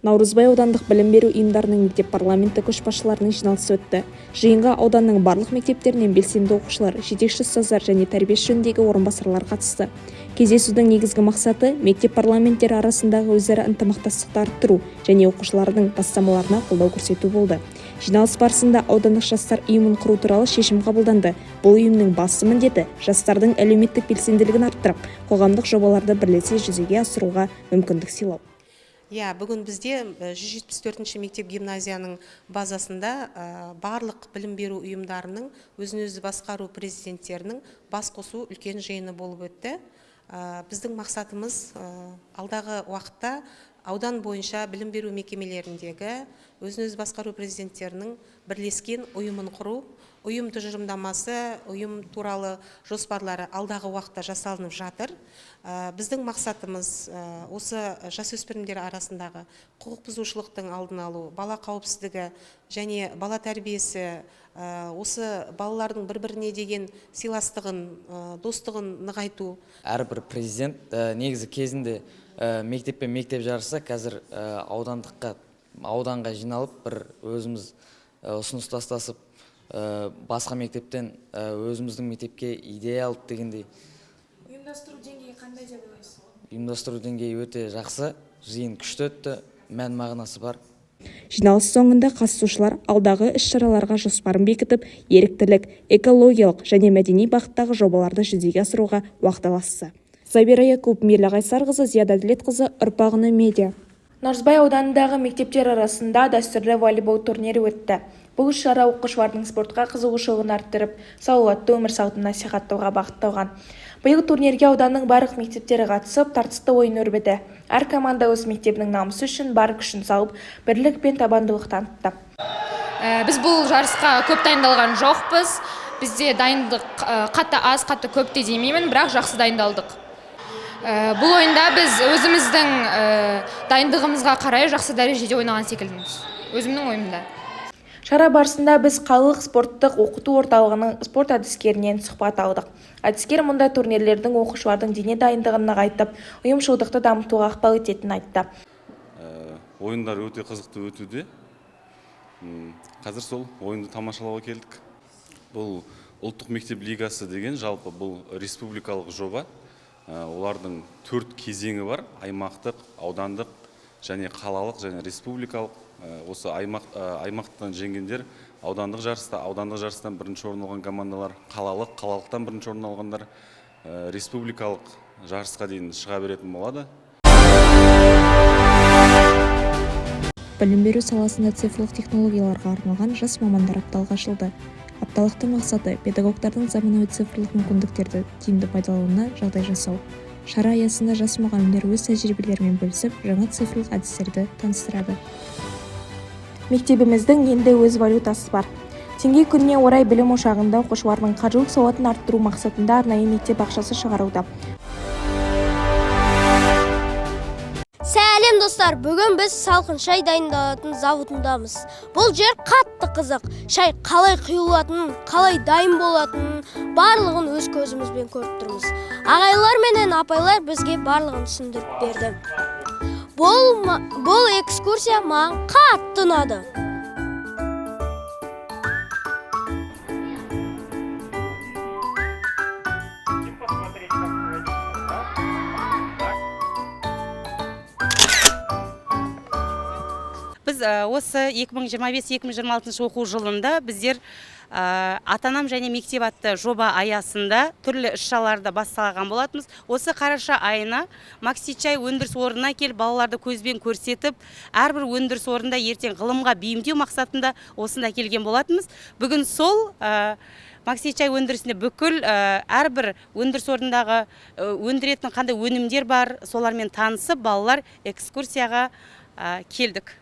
Наурызбай аудандық білім беру ұйымдарының мектеп парламенті көшбасшыларының жиналысы өтті. Жиынға ауданның барлық мектептерінен белсенді оқушылар, жетекші ұстаздар және тәрбиесі жөніндегі орынбасарлар қатысты. Кездесудің негізгі мақсаты мектеп парламенттері арасындағы өзара ынтымақтастықты арттыру және оқушылардың бастамаларына қолдау көрсету болды. Жиналыс барысында аудандық жастар ұйымын құру туралы шешім қабылданды. Бұл ұйымның басты міндеті жастардың әлеуметтік белсенділігін арттырып, қоғамдық жобаларды бірлесе жүзеге асыруға мүмкіндік сыйлау. Бүгін бізде 174-ші мектеп гимназияның базасында барлық білім беру ұйымдарының өзін-өзі басқару президенттерінің бас қосу үлкен жиыны болып өтті. Біздің мақсатымыз алдағы уақытта аудан бойынша білім беру мекемелеріндегі өзін-өзі басқару президенттерінің бірлескен ұйымын құру, ұйым тұжырымдамасы, ұйым туралы жоспарлары алдағы уақытта жасалынып жатыр. Біздің мақсатымыз осы жасөспірімдер арасындағы құқық бұзушылықтың алдын алу, бала қауіпсіздігі және бала тәрбиесі, осы балалардың бір-біріне деген сыйластығын, достығын нығайту. Әрбір президент негізі кезінде мектеп пен мектеп жарысы қазір ауданға жиналып бір өзіміз ұсыныс тастасып басқа мектептен өзіміздің мектепке идея алып дегендей. Ұйымдастыру деңгейі қандай деп ойлайсыз? Ұйымдастыру деңгейі өте жақсы, жиын күшті өтті, мән мағынасы бар. Жиналыс соңында қатысушылар алдағы іс-шараларға жоспарын бекітіп, еріктілік, экологиялық және мәдени бағыттағы жобаларды жүзеге асыруға уағдаласты. Забира Якуб, Мирла Ғайсарқызы, Зияда Әділетқызы, Ұрпағыны медиа. Наурызбай ауданындағы мектептер арасында дәстүрлі волейбол турнирі өтті. Бұл шара оқушылардың спортқа қызығушылығын арттырып, салауатты өмір салтын насихаттауға бағытталған. Биыл турнирге ауданның барлық мектептері қатысып, тартысты ойын өрбіді. Әр команда өз мектебінің намысы үшін бар күшін салып, бірлік пен табандылық танытты. Біз бұл жарысқа көп дайындалған жоқпыз. Бізде дайындық қатты аз, қатты көп те демеймін, бірақ жақсы дайындалдық. Бұл ойында біз өзіміздің дайындығымызға қарай жақсы дәрежеде ойнаған секілдіміз. Өзімнің ойымда. Шара барысында біз қалалық спорттық оқыту орталығының спорт әдіскерінен сұхбат алдық. Әдіскер мұндай турнирлердің оқушылардың дене дайындығын нығайтып, ұйымшылдықты дамытуға ықпал ететінін айтты. Ойындар өте қызықты өтуде. Қазір сол ойынды тамашалауға келдік. Бұл ұлттық мектеп лигасы деген жалпы бұл республикалық жоба. Олардың 4 кезеңі бар: аймақтық, аудандық және қалалық және республикалық. Осы аймақтан жеңгендер аудандық жарыстан бірінші орын алған командалар, қалалықтан бірінші орын алғандар республикалық жарысқа дейін шыға беретін болады. Білім беру саласында цифрлық технологияларға арналған жас мамандар апталығы ашылды. Апталықтың мақсаты педагогтардың заманауи цифрлық мүмкіндіктерді тиімді пайдалануына жағдай жасау. Шара аясында жас мұғалімдер өз тәжірибелерімен бөлісіп, жаңа цифрлық әдістерді таныстырады. Мектебіміздің енді өз валютасы бар. Теңге күніне орай білім ошағында оқушылардың қаржылық сауатын арттыру мақсатында арнайы мектеп ақшасы шығаруда. Сәлем достар, бүгін біз салқын шай дайындалатын заводындамыз. Бұл жер қатты қызық. Шай қалай құйылатынын, қалай дайын болатынын барлығын өз көзімізбен көріп тұрмыз. Ағайлар менен апайлар бізге барлығын түсіндіріп берді. Бұл экскурсия маған қатты ұнады. Біз осы 2025-2026 оқу жылында біздер атанам және мектеп атты жоба аясында түрлі іс-шараларды басталған болатымыз. Осы қараша айына Максичай өндіріс орнына келіп балаларды көзбен көрсетіп, әрбір өндіріс орнында ертең ғылымға бейімдеу мақсатында осында келген болатымыз. Бүгін сол Максичай өндірісінде бүкіл әрбір өндіріс орнындағы өндіретін қандай өнімдер бар, солармен танысып, балалар экскурсияға келдік.